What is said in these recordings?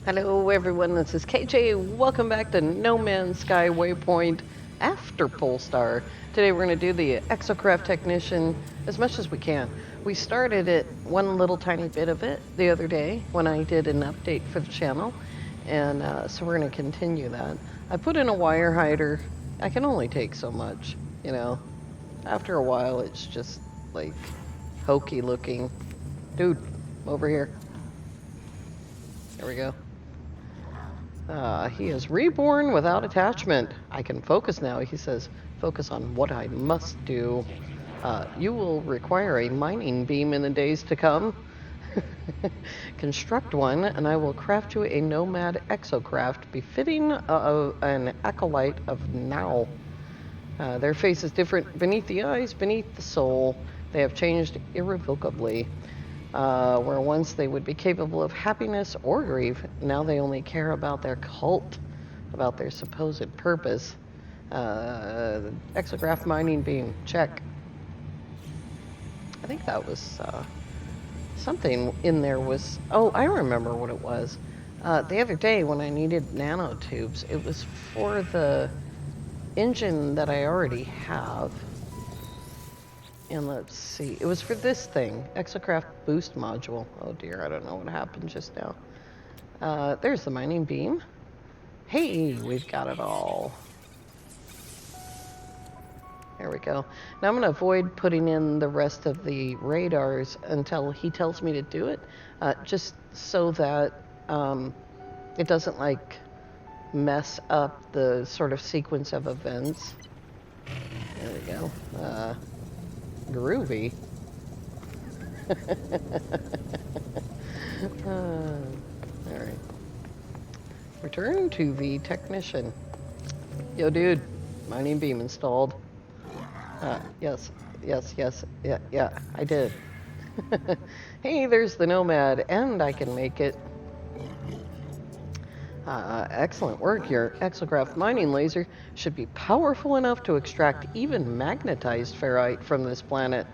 Hello everyone, this is KJ. Welcome back to No Man's Sky Waypoint after Polestar. Today we're going to do the Exocraft Technician as much as we can. We started it, one little tiny bit of it, the other day when I did an update for the channel. And so we're going to continue that. I put in a wire hider. I can only take so much, you know. After a while it's just like hokey looking. Dude, over here. There we go. He is reborn without attachment. I can focus now. He says, focus on what I must do. You will require a mining beam in the days to come. Construct one, and I will craft you a Nomad Exocraft befitting an acolyte of Nal. Their face is different beneath the eyes, beneath the soul. They have changed irrevocably. Where once they would be capable of happiness or grief, now they only care about their cult, about their supposed purpose. Exocraft mining beam, check. I think that was something in there was, oh, I remember what it was. The other day when I needed nanotubes, it was for the engine that I already have. And let's see, it was for this thing, Exocraft boost module. Oh dear, I don't know what happened just now. There's the mining beam. Hey, we've got it all. There we go. Now I'm going to avoid putting in the rest of the radars until he tells me to do it, just so that it doesn't like mess up the sort of sequence of events. There we go. Groovy. Alright. Return to the technician. Yo, dude. Mining beam installed. Yes, yeah, I did. Hey, there's the Nomad, and I can make it. Excellent work. Your Exocraft mining laser should be powerful enough to extract even magnetized ferrite from this planet.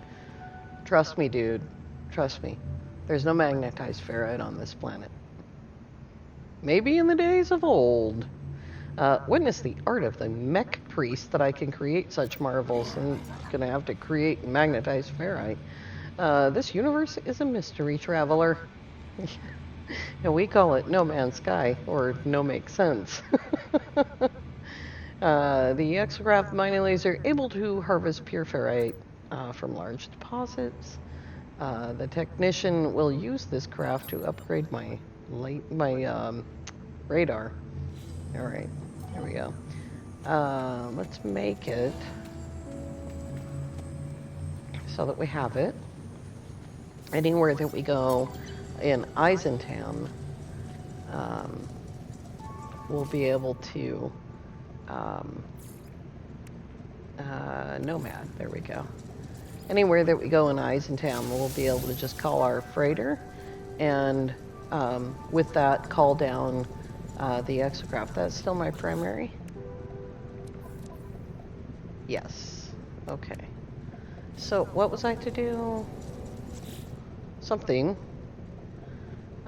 Trust me, dude. Trust me. There's no magnetized ferrite on this planet. Maybe in the days of old. Witness the art of the mech priest that I can create such marvels. I'm gonna have to create magnetized ferrite. This universe is a mystery traveler. And we call it No Man's Sky, or No Make Sense. The Exocraft mining laser able to harvest pure ferrite from large deposits. The technician will use this craft to upgrade my radar. All right, here we go. Let's make it so that we have it. Anywhere that we go in Eisentown, we'll be able to Nomad, there we go. Anywhere that we go in Eisentown, we'll be able to just call our freighter, and with that, call down the Exocraft. That's still my primary? Yes. Okay. So, what was I to do? Something.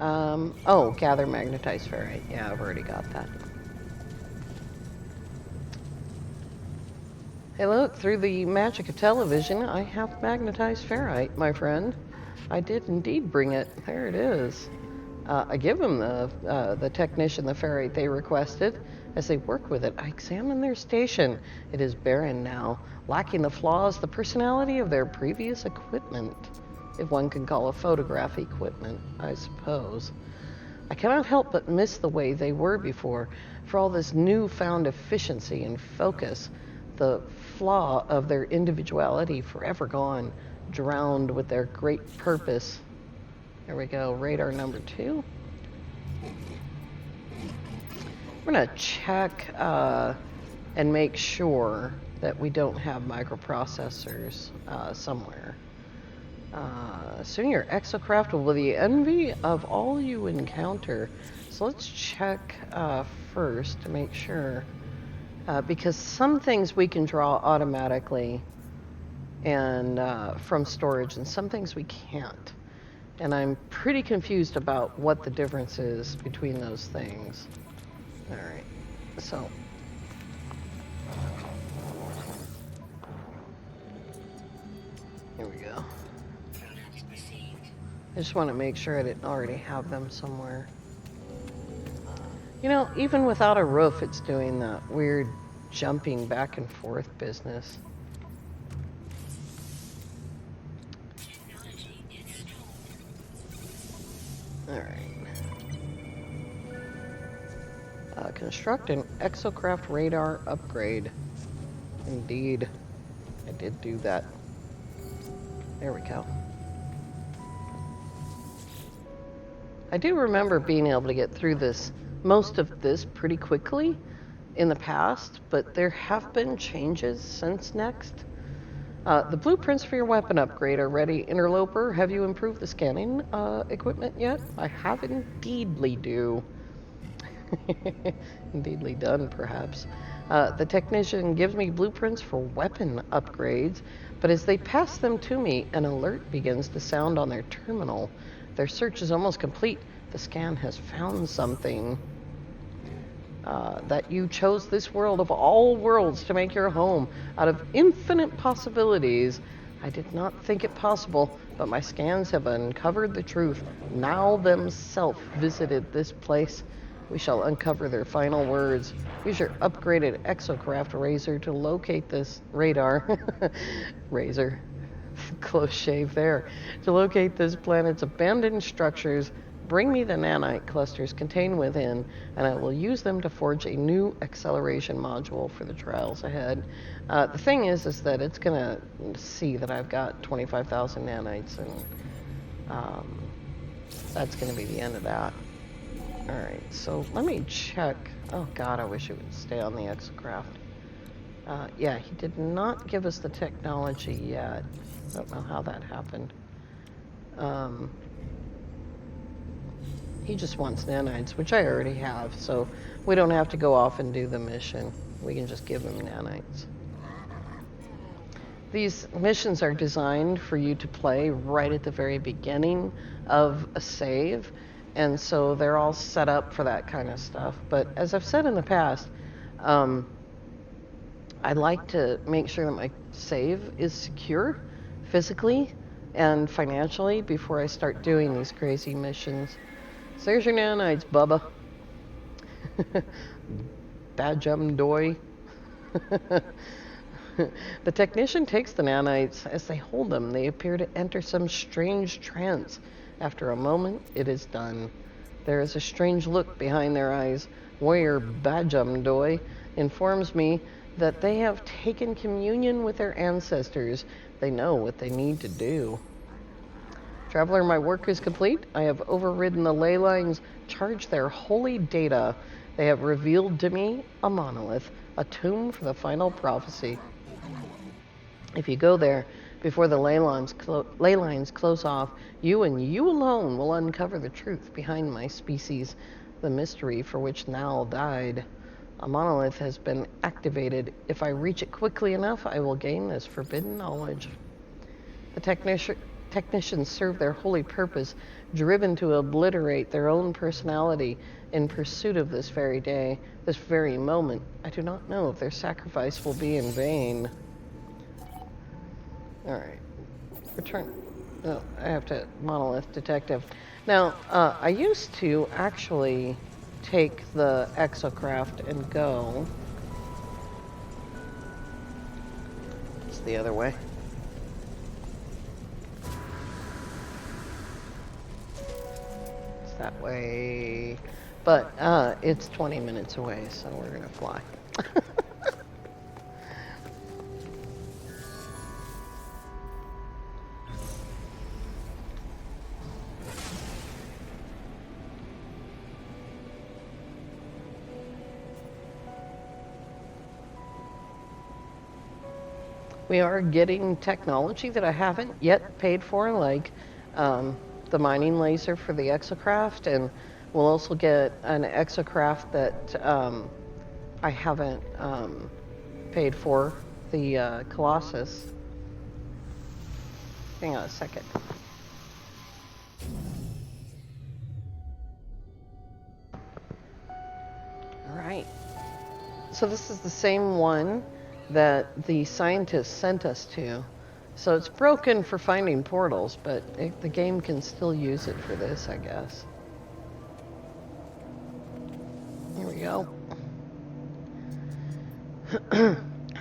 Oh, gather magnetized ferrite. Yeah, I've already got that. Hey, look, through the magic of television, I have magnetized ferrite, my friend. I did indeed bring it. There it is. I give them the technician the ferrite they requested. As they work with it, I examine their station. It is barren now, lacking the flaws, the personality of their previous equipment. If one can call a photograph equipment, I suppose. I cannot help but miss the way they were before, for all this newfound efficiency and focus, the flaw of their individuality forever gone, drowned with their great purpose. There we go, radar number 2. We're gonna check and make sure that we don't have microprocessors somewhere. Soon your Exocraft will be the envy of all you encounter. So let's check first to make sure. Because some things we can draw automatically and from storage, and some things we can't. And I'm pretty confused about what the difference is between those things. Alright, so. Here we go. I just want to make sure I didn't already have them somewhere. You know, even without a roof, it's doing that weird jumping back and forth business. Alright. Construct an Exocraft radar upgrade. Indeed. I did do that. There we go. I do remember being able to get through most of this pretty quickly in the past, but there have been changes since next. The blueprints for your weapon upgrade are ready. Interloper, have you improved the scanning equipment yet? I have indeedly do. Indeedly done, perhaps. The technician gives me blueprints for weapon upgrades, but as they pass them to me, an alert begins to sound on their terminal. Their search is almost complete. The scan has found something. That you chose this world of all worlds to make your home out of infinite possibilities. I did not think it possible, but my scans have uncovered the truth. Nal themselves visited this place. We shall uncover their final words. Use your upgraded Exocraft razor to locate this radar. Razor. Close shave there. To locate this planet's abandoned structures, bring me the nanite clusters contained within, and I will use them to forge a new acceleration module for the trials ahead. The thing is that it's going to see that I've got 25,000 nanites, and that's going to be the end of that. Alright, so let me check. Oh god, I wish it would stay on the Exocraft. Yeah, he did not give us the technology yet. I don't know how that happened. He just wants nanites, which I already have, so we don't have to go off and do the mission. We can just give him nanites. These missions are designed for you to play right at the very beginning of a save, and so they're all set up for that kind of stuff. But as I've said in the past, I like to make sure that my save is secure physically and financially before I start doing these crazy missions. So there's your nanites, Bubba. Bad doy. The technician takes the nanites. As they hold them, they appear to enter some strange trance. After a moment, it is done. There is a strange look behind their eyes. Warrior Bajumdoy informs me that they have taken communion with their ancestors. They know what they need to do. Traveler, my work is complete. I have overridden the ley lines, charged their holy data. They have revealed to me a monolith, a tomb for the final prophecy. If you go there before the ley lines close off, you and you alone will uncover the truth behind my species, the mystery for which Nal died. A monolith has been activated. If I reach it quickly enough, I will gain this forbidden knowledge. The technicians serve their holy purpose, driven to obliterate their own personality in pursuit of this very day, this very moment. I do not know if their sacrifice will be in vain. Alright. Return. Oh, I have to monolith detective. Now, I used to actually take the Exocraft and go. It's the other way. It's that way. But it's 20 minutes away, so we're gonna fly. We are getting technology that I haven't yet paid for, like the mining laser for the Exocraft, and we'll also get an Exocraft that I haven't paid for, the Colossus. Hang on a second. right. So this is the same one that the scientists sent us to. So it's broken for finding portals, but the game can still use it for this, I guess. Here we go.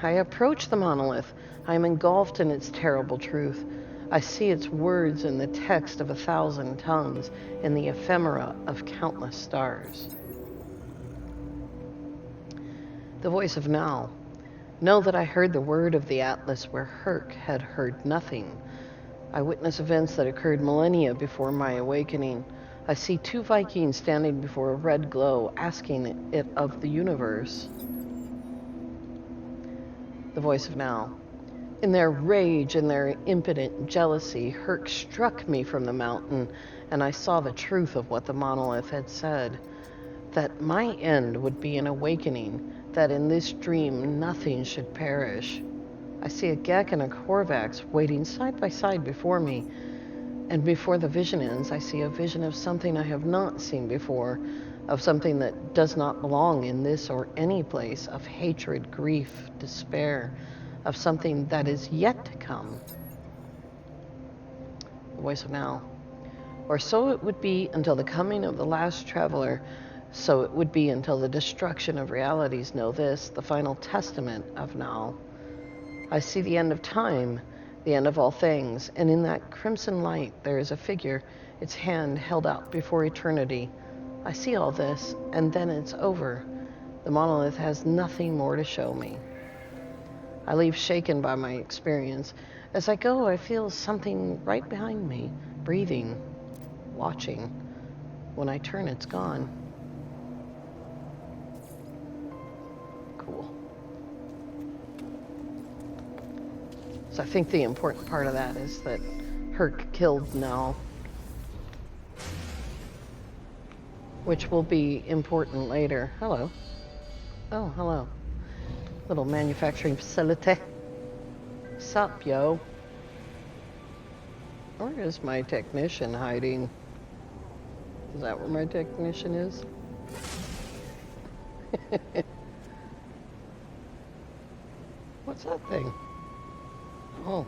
I approach the monolith. I am engulfed in its terrible truth. I see its words in the text of 1,000 tongues, in the ephemera of countless stars. The voice of Nal. Know that I heard the word of the Atlas where Hirk had heard nothing. I witness events that occurred millennia before my awakening. I see 2 Vikings standing before a red glow, asking it of the universe. The voice of Nal. In their rage and their impotent jealousy, Hirk struck me from the mountain, and I saw the truth of what the monolith had said. That my end would be an awakening, that in this dream nothing should perish. I see a Gek and a Korvax waiting side by side before me, and before the vision ends, I see a vision of something I have not seen before, of something that does not belong in this or any place, of hatred, grief, despair, of something that is yet to come. The voice of Nal. Or so it would be until the coming of the last traveler, so it would be until the destruction of realities. Know this, the final testament of Nal. I see the end of time, the end of all things, and in that crimson light there is a figure, its hand held out before eternity. I see all this, and then it's over. The monolith has nothing more to show me. I leave shaken by my experience. As I go, I feel something right behind me, breathing, watching. When I turn, it's gone. Cool. So I think the important part of that is that Hirk killed Nal, which will be important later. Hello. Oh, hello. Little manufacturing facility. Sup, yo? Where is my technician hiding? Is that where my technician is? What's that thing? Oh.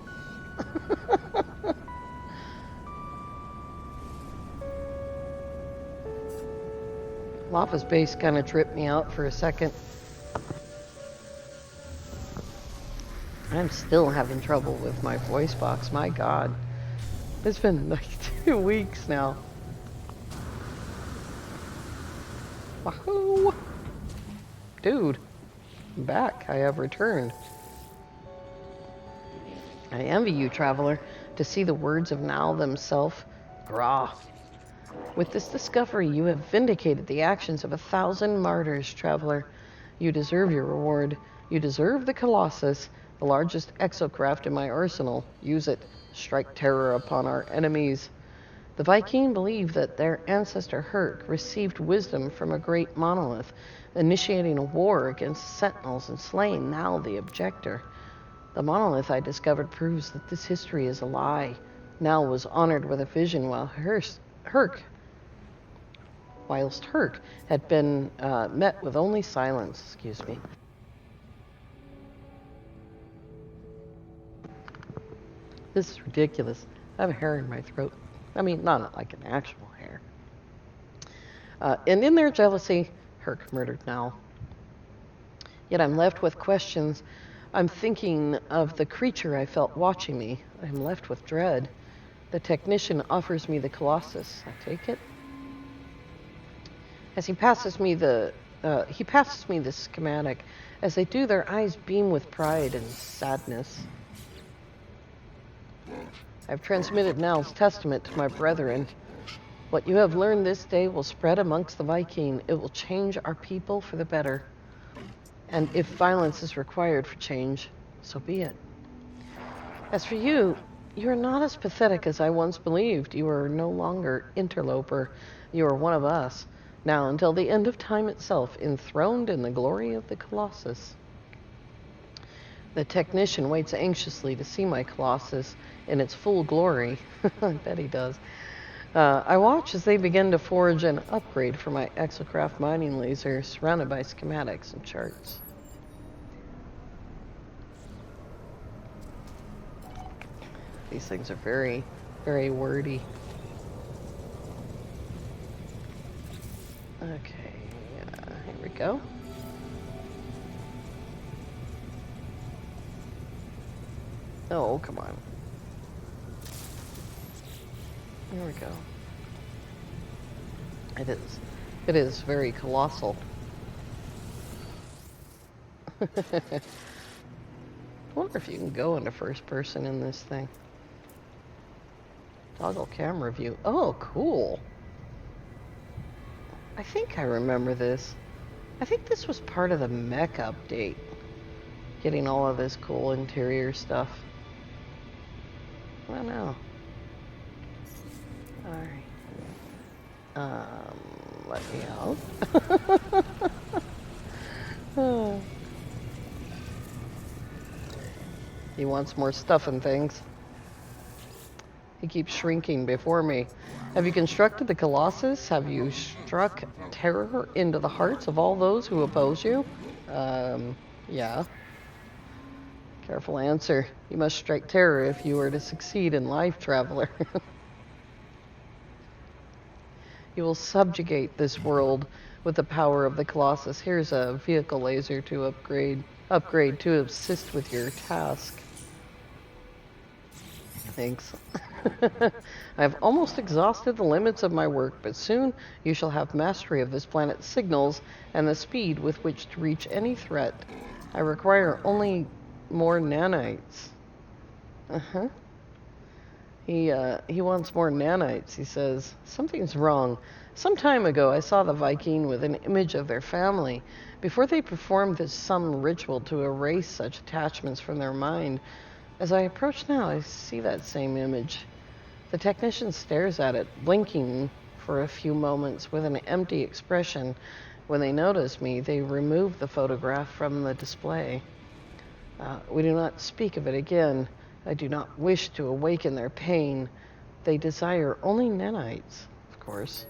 Lava's base kind of tripped me out for a second. I'm still having trouble with my voice box, my God. It's been like 2 weeks now. Wahoo! Dude, I'm back. I have returned. I envy you, traveler, to see the words of Nal themselves. Grah. With this discovery, you have vindicated the actions of 1,000 martyrs, traveler. You deserve your reward. You deserve the Colossus, the largest exocraft in my arsenal. Use it. Strike terror upon our enemies. The Viking believe that their ancestor Hirk received wisdom from a great monolith, initiating a war against sentinels and slaying Nal the objector. The monolith I discovered proves that this history is a lie. Nal was honored with a vision whilst Hirk had been met with only silence. Excuse me. This is ridiculous. I have a hair in my throat. I mean, not like an actual hair. And in their jealousy, Hirk murdered Nal. Yet I'm left with questions. I'm thinking of the creature I felt watching me. I'm left with dread. The technician offers me the Colossus. I take it. As he passes me the schematic. As they do, their eyes beam with pride and sadness. I've transmitted Nal's testament to my brethren. What you have learned this day will spread amongst the Viking. It will change our people for the better. And if violence is required for change, so be it. As for you, you are not as pathetic as I once believed. You are no longer interloper. You are one of us. Now until the end of time itself, enthroned in the glory of the Colossus. The technician waits anxiously to see my Colossus in its full glory. I bet he does. I watch as they begin to forge an upgrade for my Exocraft mining laser, surrounded by schematics and charts. These things are very, very wordy. Okay, here we go. Oh, come on. There we go. It is very colossal. I wonder if you can go into first person in this thing. Toggle camera view. Oh, cool. I think I remember this. I think this was part of the mech update. Getting all of this cool interior stuff. I don't know. Alright. Let me out. He wants more stuff and things. He keeps shrinking before me. Have you constructed the Colossus? Have you struck terror into the hearts of all those who oppose you? Yeah. Careful answer. You must strike terror if you are to succeed in life, traveler. You will subjugate this world with the power of the Colossus. Here's a vehicle laser to upgrade to assist with your task. Thanks. I have almost exhausted the limits of my work, but soon you shall have mastery of this planet's signals and the speed with which to reach any threat. I require only more nanites. Uh-huh. He wants more nanites, he says. Something's wrong. Some time ago, I saw the Viking with an image of their family. Before they performed some ritual to erase such attachments from their mind, as I approach now, I see that same image. The technician stares at it, blinking for a few moments with an empty expression. When they notice me, they remove the photograph from the display. We do not speak of it again. I do not wish to awaken their pain. They desire only nanites, of course.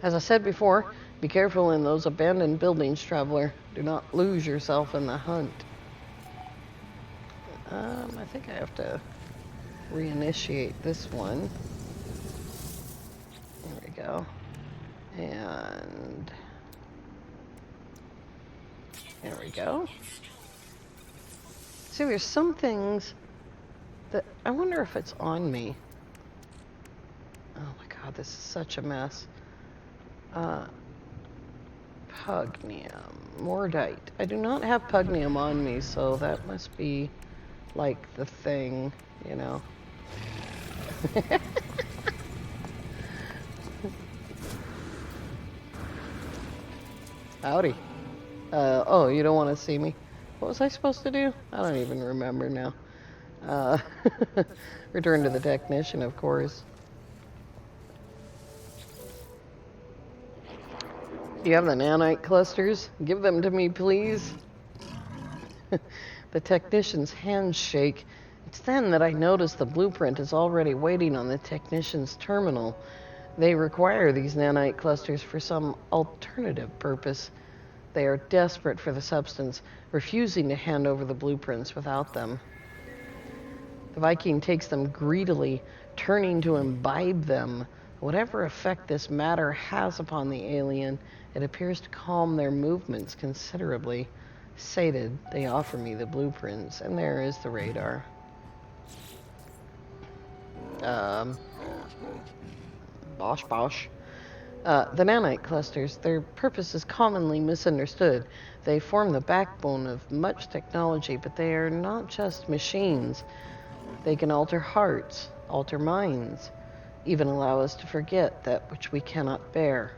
As I said before, be careful in those abandoned buildings, traveler. Do not lose yourself in the hunt. I think I have to reinitiate this one. There we go. And there we go. See, there's some things that I wonder if it's on me. Oh my god, this is such a mess. Pugnium, Mordite. I do not have Pugnium on me, so that must be like the thing, you know. Howdy. Oh, you don't want to see me? What was I supposed to do? I don't even remember now. Return to the technician, of course. You have the nanite clusters? Give them to me, please. The technician's hands shake. It's then that I notice the blueprint is already waiting on the technician's terminal. They require these nanite clusters for some alternative purpose. They are desperate for the substance, refusing to hand over the blueprints without them. The Viking takes them greedily, turning to imbibe them. Whatever effect this matter has upon the alien, it appears to calm their movements considerably. Sated, they offer me the blueprints, and there is the radar. Bosh. The nanite clusters, their purpose is commonly misunderstood. They form the backbone of much technology, but they are not just machines. They can alter hearts, alter minds, even allow us to forget that which we cannot bear.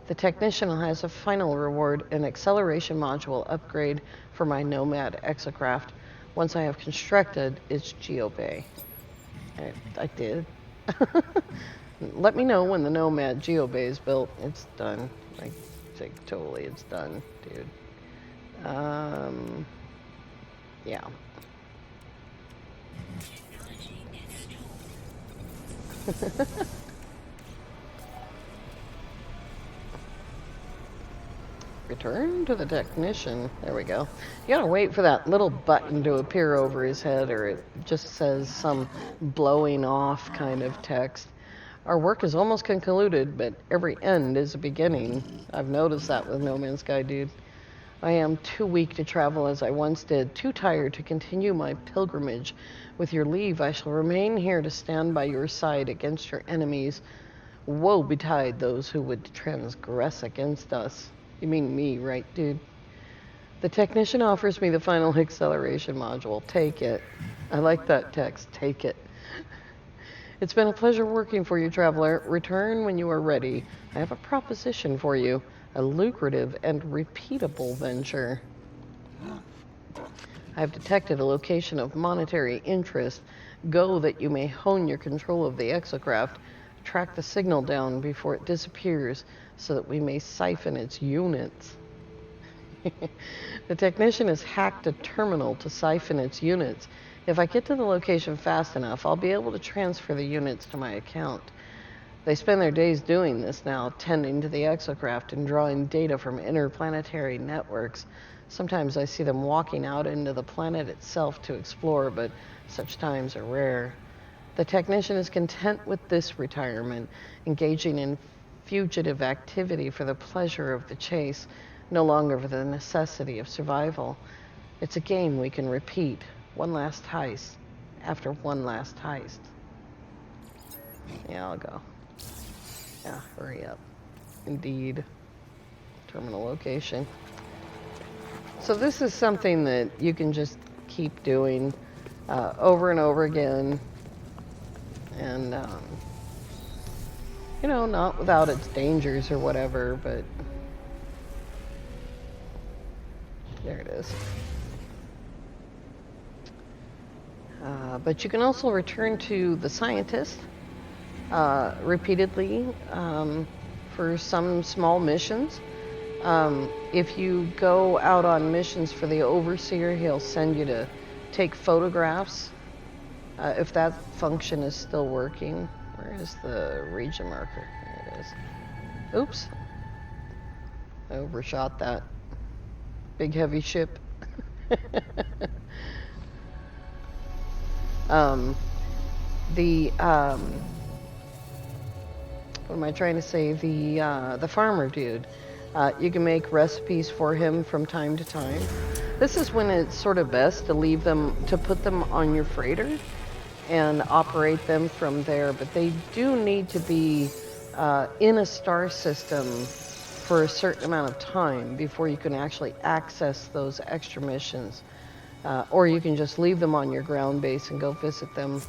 The technician has a final reward, an acceleration module upgrade for my Nomad Exocraft, once I have constructed its geobay. I did. Let me know when the Nomad geobay is built. It's done. Like totally it's done, dude. Yeah. Return to the technician. There we go. You gotta wait for that little button to appear over his head, or it just says some blowing off kind of text. Our work is almost concluded, but every end is a beginning. I've noticed that with No Man's Sky, dude. I am too weak to travel as I once did, too tired to continue my pilgrimage. With your leave, I shall remain here to stand by your side against your enemies. Woe betide those who would transgress against us. You mean me, right, dude? The technician offers me the final acceleration module. Take it. I like that text. Take it. It's been a pleasure working for you, traveler. Return when you are ready. I have a proposition for you. A lucrative and repeatable venture. I have detected a location of monetary interest. Go that you may hone your control of the Exocraft. Track the signal down before it disappears so that we may siphon its units. The technician has hacked a terminal to siphon its units. If I get to the location fast enough, I'll be able to transfer the units to my account. They spend their days doing this now, tending to the Exocraft and drawing data from interplanetary networks. Sometimes I see them walking out into the planet itself to explore, but such times are rare. The technician is content with this retirement, engaging in fugitive activity for the pleasure of the chase, no longer for the necessity of survival. It's a game we can repeat, one last heist after one last heist. Yeah, I'll go. Yeah, hurry up. Indeed. Terminal location. So this is something that you can just keep doing over and over again. And, you know, not without its dangers or whatever, but there it is. But you can also return to the scientist repeatedly for some small missions. If you go out on missions for the overseer, he'll send you to take photographs. If that function is still working. Where is the region marker? There it is. Oops. I overshot that. Big heavy ship. What am I trying to say? The farmer dude. You can make recipes for him from time to time. This is when it's sort of best to leave them, to put them on your freighter and operate them from there, but they do need to be in a star system for a certain amount of time before you can actually access those extra missions. Or you can just leave them on your ground base and go visit them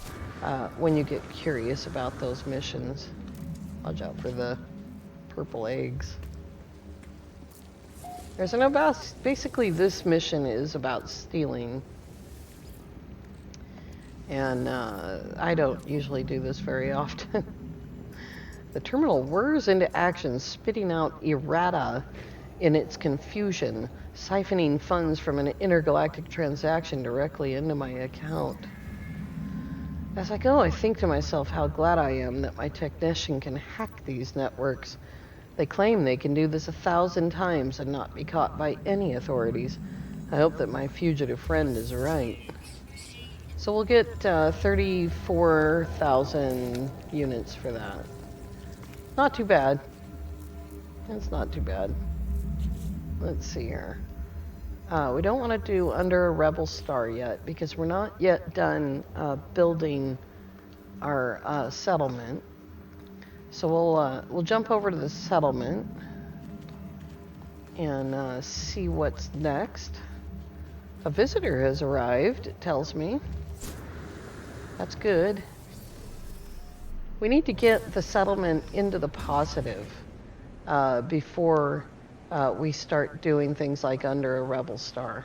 when you get curious about those missions. Watch out for the purple eggs. There's no boss. Basically, this mission is about stealing. And I don't usually do this very often. The terminal whirs into action, spitting out errata in its confusion, siphoning funds from an intergalactic transaction directly into my account. As I go, I think to myself how glad I am that my technician can hack these networks. They claim they can do this 1,000 times and not be caught by any authorities. I hope that my fugitive friend is right. So we'll get 34,000 units for that. Not too bad. It's not too bad. Let's see here. We don't want to do under a rebel star yet because we're not yet done building our settlement. So we'll jump over to the settlement and see what's next. A visitor has arrived, it tells me. That's good. We need to get the settlement into the positive before we start doing things like under a rebel star.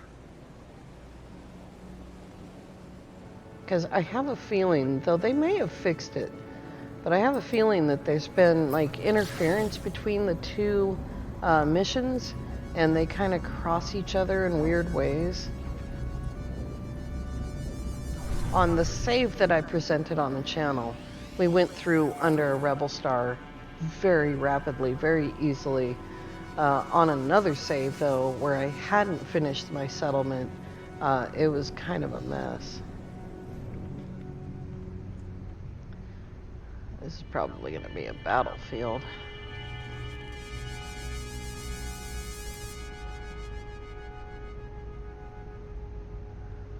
Because I have a feeling, though they may have fixed it, but I have a feeling that there's been like interference between the two missions and they kind of cross each other in weird ways. On the save that I presented on the channel, We went through under a rebel star very rapidly, very easily. On another save, though, where I hadn't finished my settlement, it was kind of a mess. This is probably going to be a battlefield.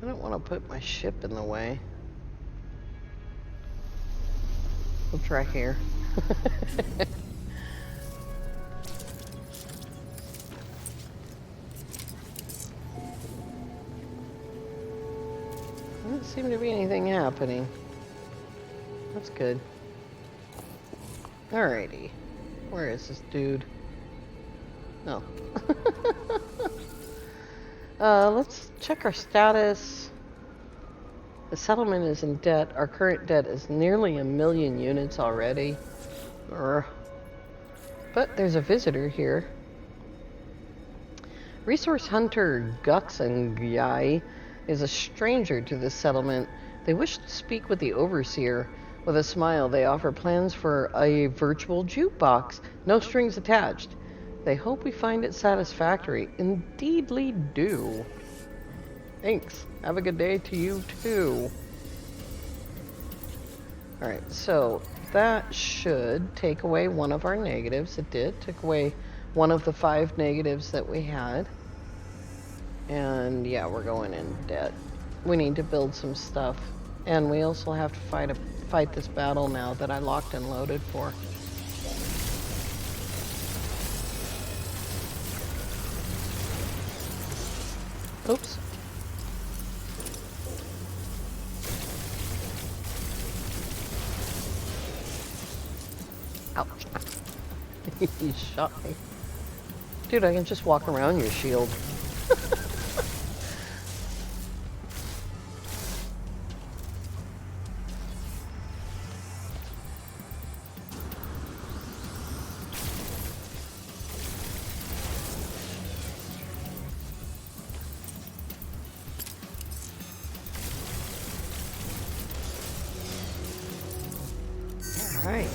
I don't want to put my ship in the way. We'll try here. Doesn't seem to be anything happening. That's good. Alrighty. Where is this dude? No. Let's check our status. The settlement is in debt. Our current debt is nearly 1 million units already. But there's a visitor here. Resource hunter Guxangyai is a stranger to this settlement. They wish to speak with the overseer. With a smile, they offer plans for a virtual jukebox, no strings attached. They hope we find it satisfactory. Indeedly do. Thanks. Have a good day to you, too. Alright, so that should take away one of our negatives. It did. Took away one of the 5 negatives that we had. And yeah, we're going in debt. We need to build some stuff. And we also have to fight this battle now that I locked and loaded for. Oops. Ouch. He shot me. Dude, I can just walk around your shield. Alright.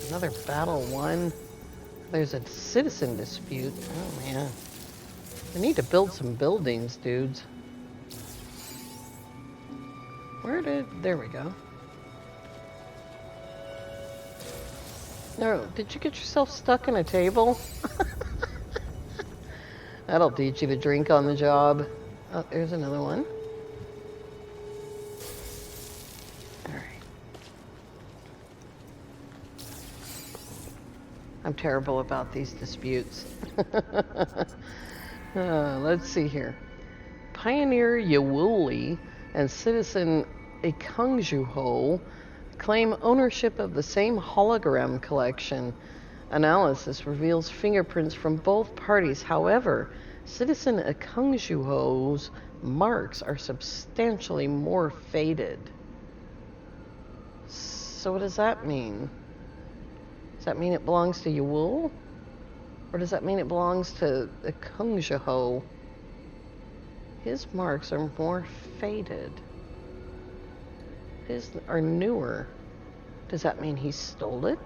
Another battle won. There's a citizen dispute. Oh man. We need to build some buildings, dudes. There we go. No, did you get yourself stuck in a table? That'll teach you to drink on the job. Oh, there's another one. I'm terrible about these disputes. Let's see here. Pioneer Yawuli and Citizen Ekungjuho claim ownership of the same hologram collection. Analysis reveals fingerprints from both parties. However, Citizen Ekungjuho's marks are substantially more faded. So what does that mean? Does that mean it belongs to Yawul? Or does that mean it belongs to the Ekungjuho? His marks are more faded. His are newer. Does that mean he stole it?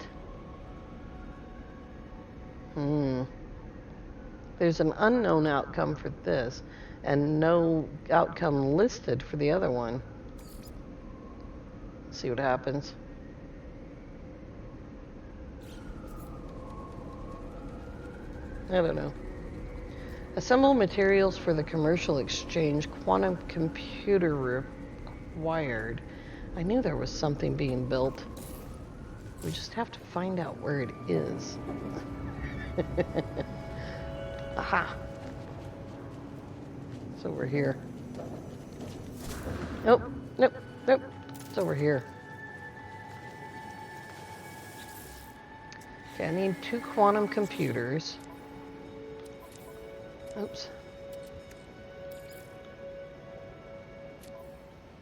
There's an unknown outcome for this, and no outcome listed for the other one. Let's see what happens. I don't know. Assemble materials for the commercial exchange. Quantum computer required. I knew there was something being built. We just have to find out where it is. Aha! It's over here. Nope, nope, nope. It's over here. Okay, I need 2 quantum computers. Oops.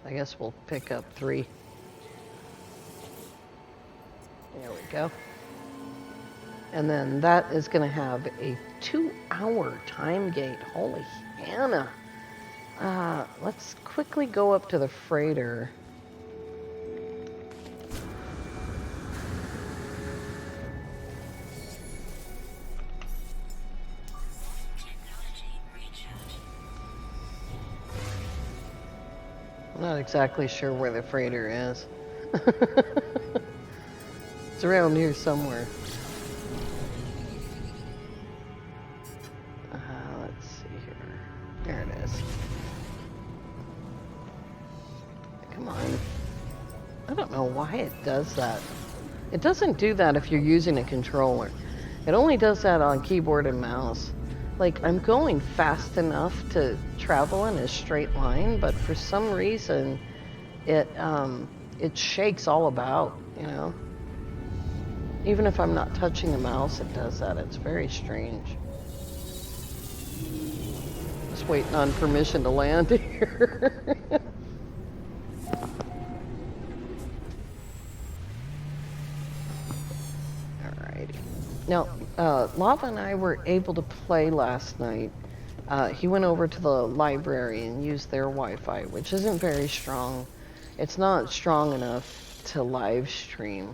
I guess we'll pick up 3. There we go. And then that is going to have a 2-hour time gate. Holy Hannah. Let's quickly go up to the freighter. I'm not exactly sure where the freighter is. It's around here somewhere. Let's see here. There it is. Come on. I don't know why it does that. It doesn't do that if you're using a controller. It only does that on keyboard and mouse. Like, I'm going fast enough to travel in a straight line, but for some reason, it shakes all about, you know? Even if I'm not touching the mouse, it does that. It's very strange. Just waiting on permission to land here. Alrighty. Now, Lava and I were able to play last night. He went over to the library and used their Wi-Fi, which isn't very strong. It's not strong enough to live stream.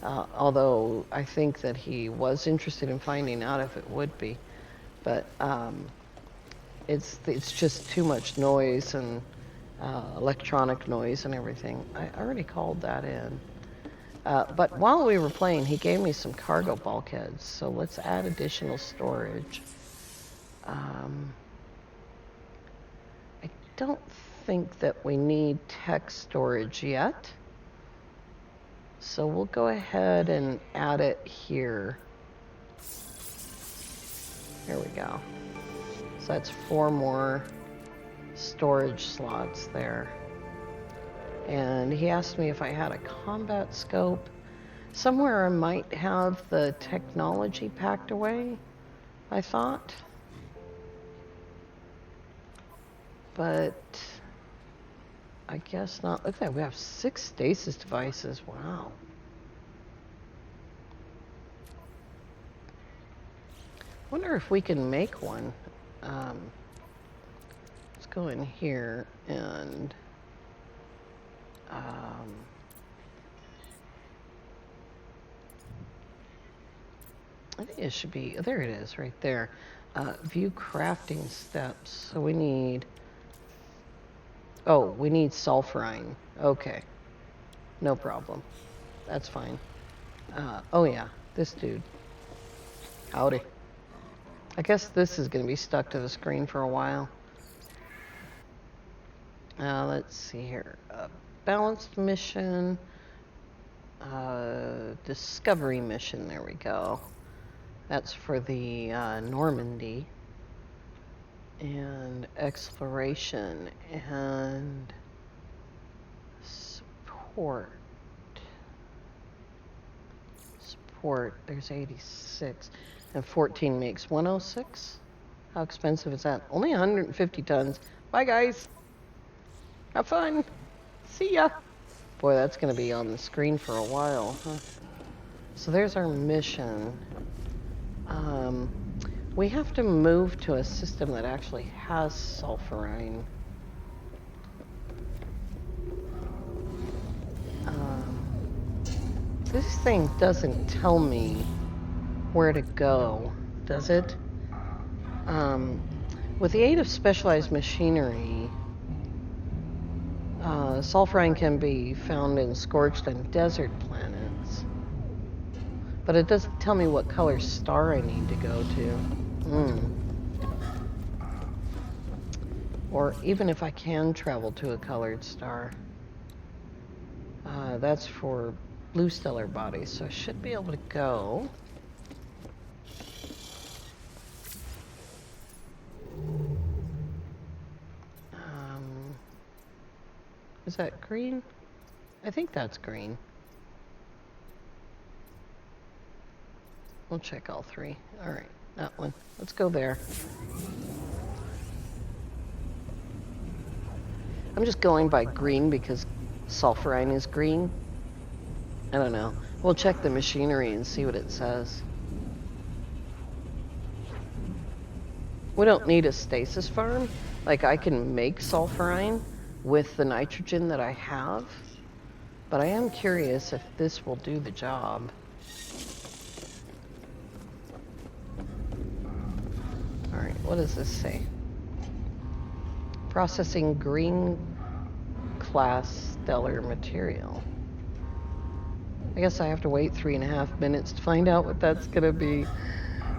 Although I think that he was interested in finding out if it would be, but it's just too much noise and electronic noise and everything. I already called that in. But while we were playing, he gave me some cargo bulkheads, so let's add additional storage. I don't think that we need tech storage yet. So we'll go ahead and add it here. There we go. So that's 4 more storage slots there. And he asked me if I had a combat scope. Somewhere I might have the technology packed away, I thought. But I guess not. Look at that, we have 6 stasis devices. Wow. Wonder if we can make one. Let's go in here and I think it should be, there it is, right there. View crafting steps. So we need, oh, we need sulfurine. Okay, no problem. That's fine. Oh yeah, this dude. Howdy. I guess this is going to be stuck to the screen for a while. Let's see here. Balanced mission. Discovery mission. There we go. That's for the Normandy. And exploration and support. Support. There's 86. And 14 makes 106. How expensive is that? Only 150 tons. Bye, guys. Have fun. See ya. Boy, that's going to be on the screen for a while, huh? So there's our mission. We have to move to a system that actually has sulfurine. This thing doesn't tell me where to go, does it? With the aid of specialized machinery, sulfurine can be found in scorched and desert planets. But it doesn't tell me what color star I need to go to. Or even if I can travel to a colored star. That's for blue stellar bodies, so I should be able to go. Is that green? I think that's green. We'll check all 3. All right, that one. Let's go there. I'm just going by green because sulfurine is green. I don't know. We'll check the machinery and see what it says. We don't need a stasis farm. Like, I can make sulfurine with the nitrogen that I have, but I am curious if this will do the job. All right, what does this say? Processing green class stellar material. I guess I have to wait 3.5 minutes to find out what that's gonna be.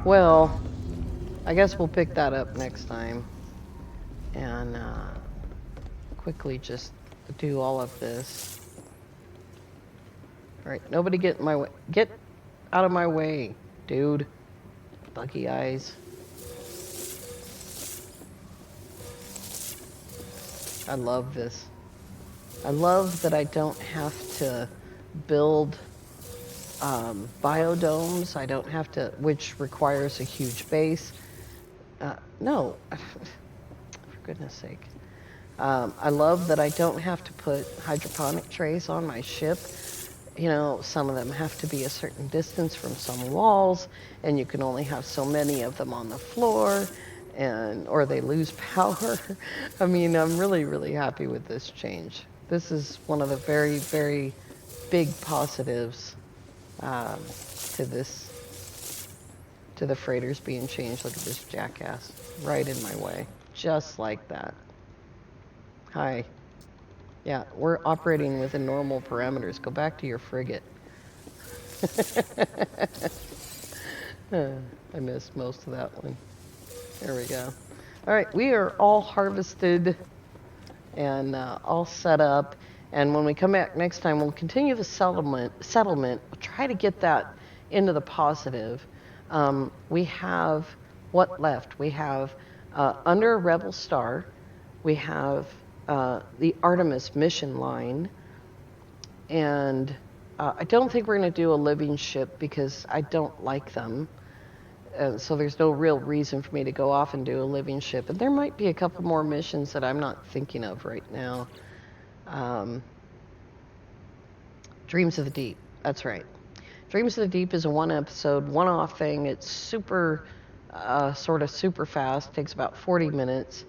Well, I guess we'll pick that up next time. And quickly just do all of this. All right, nobody get in my way. Get out of my way, dude. Buggy eyes. I love this. I love that I don't have to build biodomes. I don't have to, which requires a huge base. No, for goodness sake. I love that I don't have to put hydroponic trays on my ship. You know, some of them have to be a certain distance from some walls, and you can only have so many of them on the floor, or they lose power. I mean, I'm really, really happy with this change. This is one of the very, very big positives to the freighters being changed. Look at this jackass right in my way, just like that. Hi. Yeah, we're operating within normal parameters. Go back to your frigate. I missed most of that one. There we go. All right, we are all harvested and all set up. And when we come back next time, we'll continue the settlement. We'll try to get that into the positive. We have what left? We have under a Rebel Star, we have the Artemis mission line, and I don't think we're going to do a living ship because I don't like them. So there's no real reason for me to go off and do a living ship. And there might be a couple more missions that I'm not thinking of right now. Dreams of the Deep, that's right. Dreams of the Deep is a one-episode, one-off thing. It's super, sort of super fast, takes about 40 minutes.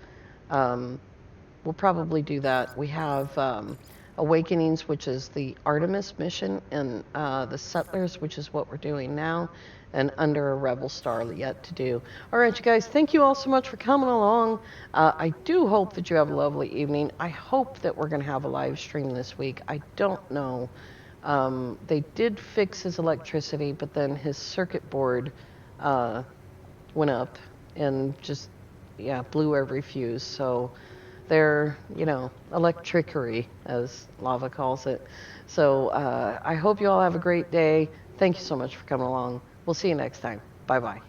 We'll probably do that. We have Awakenings, which is the Artemis mission, and the Settlers, which is what we're doing now, and Under a Rebel Star yet to do. All right, you guys, thank you all so much for coming along. I do hope that you have a lovely evening. I hope that we're going to have a live stream this week. I don't know. They did fix his electricity, but then his circuit board went up and just, yeah, blew every fuse. So they're, you know, electricery, as Lava calls it. So I hope you all have a great day. Thank you so much for coming along. We'll see you next time. Bye-bye.